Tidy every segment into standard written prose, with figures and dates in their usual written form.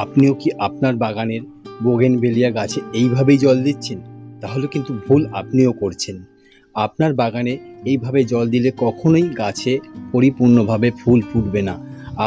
আপনিও কি আপনার বাগানের বোগেনভেলিয়া গাছে এইভাবেই জল দিচ্ছেন? তাহলে কিন্তু ভুল আপনিও করছেন। আপনার বাগানে এইভাবে জল দিলে কখনোই গাছে পরিপূর্ণভাবে ফুল ফুটবে না।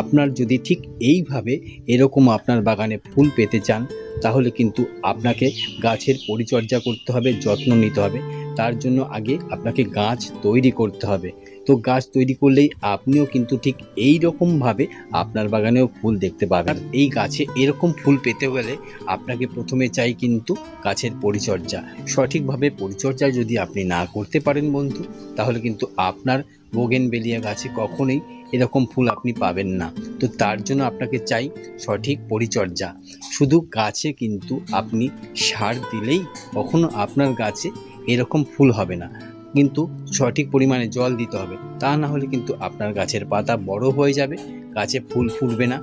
আপনার যদি ঠিক এইভাবে এরকম আপনার বাগানে ফুল পেতে চান, তাহলে কিন্তু আপনাকে গাছের পরিচর্যা করতে হবে, যত্ন নিতে হবে। তার জন্য আগে আপনাকে গাছ তৈরি করতে হবে। তো গাছ তৈরি করলেই আপনিও কিন্তু ঠিক এই রকমভাবে আপনার বাগানেও ফুল দেখতে পাবেন। আর এই গাছে এরকম ফুল পেতে গেলে আপনাকে প্রথমে চাই কিন্তু গাছের পরিচর্যা। সঠিকভাবে পরিচর্যা যদি আপনি না করতে পারেন বন্ধু, তাহলে কিন্তু আপনার বোগেনভেলিয়া গাছে কখনোই এরকম ফুল আপনি পাবেন না। তো তার জন্য আপনাকে চাই সঠিক পরিচর্যা। শুধু গাছে কিন্তু আপনি সার দিলেই কখনো আপনার গাছে এরকম ফুল হবে না, কিন্তু সঠিক পরিমাণে জল দিতে হবে। তা না হলে কিন্তু আপনার গাছের পাতা বড় হয়ে যাবে, গাছে ফুল ফুটবে না।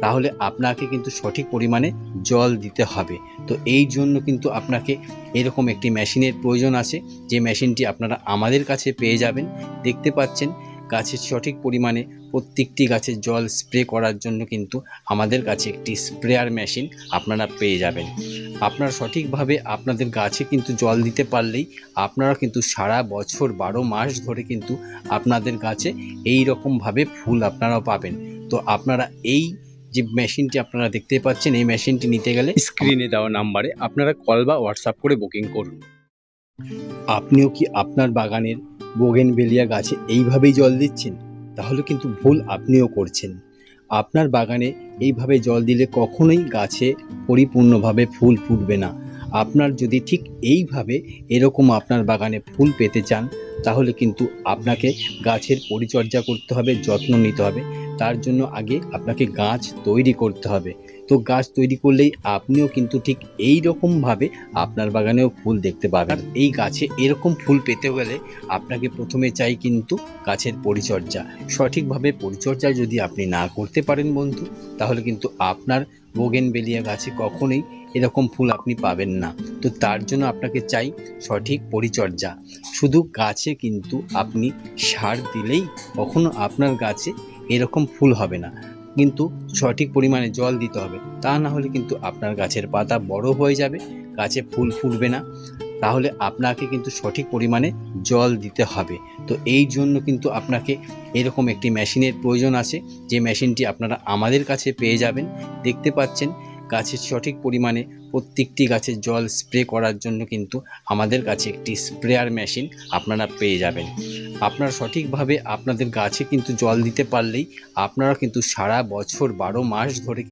তাহলে আপনাকে কিন্তু সঠিক পরিমাণে জল দিতে হবে। তো এই জন্য কিন্তু আপনাকে এরকম একটি মেশিনের প্রয়োজন আছে, যে মেশিনটি আপনারা আমাদের কাছে পেয়ে যাবেন। দেখতে পাচ্ছেন গাছের সঠিক পরিমাণে প্রত্যেকটি গাছে জল স্প্রে করার জন্য কিন্তু আমাদের কাছে একটি স্প্রেয়ার মেশিন আপনারা পেয়ে যাবেন। আপনারা সঠিকভাবে আপনাদের গাছে কিন্তু জল দিতে পারলেই আপনারা কিন্তু সারা বছর 12 মাস ধরে কিন্তু আপনাদের গাছে এই রকমভাবে ফুল আপনারাও পাবেন। তো আপনারা এই যে মেশিনটি আপনারা দেখতে পাচ্ছেন, এই মেশিনটি নিতে গেলে স্ক্রিনে দেওয়া নাম্বারে আপনারা কল বা হোয়াটসঅ্যাপ করে বুকিং করুন। আপনিও কি আপনার বাগানের বোগেনভেলিয়া গাছে এইভাবেই জল দিচ্ছেন? তাহলে কিন্তু ভুল আপনিও করছেন। আপনার বাগানে এইভাবে জল দিলে কখনোই গাছে পরিপূর্ণভাবে ফুল ফুটবে না। আপনার যদি ঠিক এইভাবে এরকম আপনার বাগানে ফুল পেতে চান, তাহলে কিন্তু আপনাকে গাছের পরিচর্যা করতে হবে, যত্ন নিতে হবে। তার জন্য আগে আপনাকে গাছ তৈরি করতে হবে। তো গাছ তৈরি করলেই আপনিও কিন্তু ঠিক এই রকমভাবে আপনার বাগানেও ফুল দেখতে পাবেন। আর এই গাছে এরকম ফুল পেতে গেলে আপনাকে প্রথমে চাই কিন্তু গাছের পরিচর্যা। সঠিকভাবে পরিচর্যা যদি আপনি না করতে পারেন বন্ধু, তাহলে কিন্তু আপনার বোগেনভেলিয়া গাছে কখনোই এরকম ফুল আপনি পাবেন না। তো তার জন্য আপনাকে চাই সঠিক পরিচর্যা। শুধু গাছে কিন্তু আপনি সার দিলেই কখনো আপনার গাছে এরকম ফুল হবে না, কিন্তু সঠিক পরিমাণে জল দিতে হবে। তা না হলে কিন্তু আপনার গাছের পাতা বড় হয়ে যাবে, গাছে ফুল ফুটবে না। তাহলে আপনাকে কিন্তু সঠিক পরিমাণে জল দিতে হবে। তো এই জন্য কিন্তু আপনাকে এরকম একটি মেশিনের প্রয়োজন আছে, যে মেশিনটি আপনারা আমাদের কাছে পেয়ে যাবেন। দেখতে পাচ্ছেন গাছের সঠিক পরিমাণে প্রত্যেকটি গাছে জল স্প্রে করার জন্য কিন্তু আমাদের কাছে একটি স্প্রেয়ার মেশিন আপনারা পেয়ে যাবেন। আপনারা সঠিকভাবে আপনাদের গাছে কিন্তু জল দিতে পারলেই আপনারা কিন্তু সারা বছর 12 মাস ধরে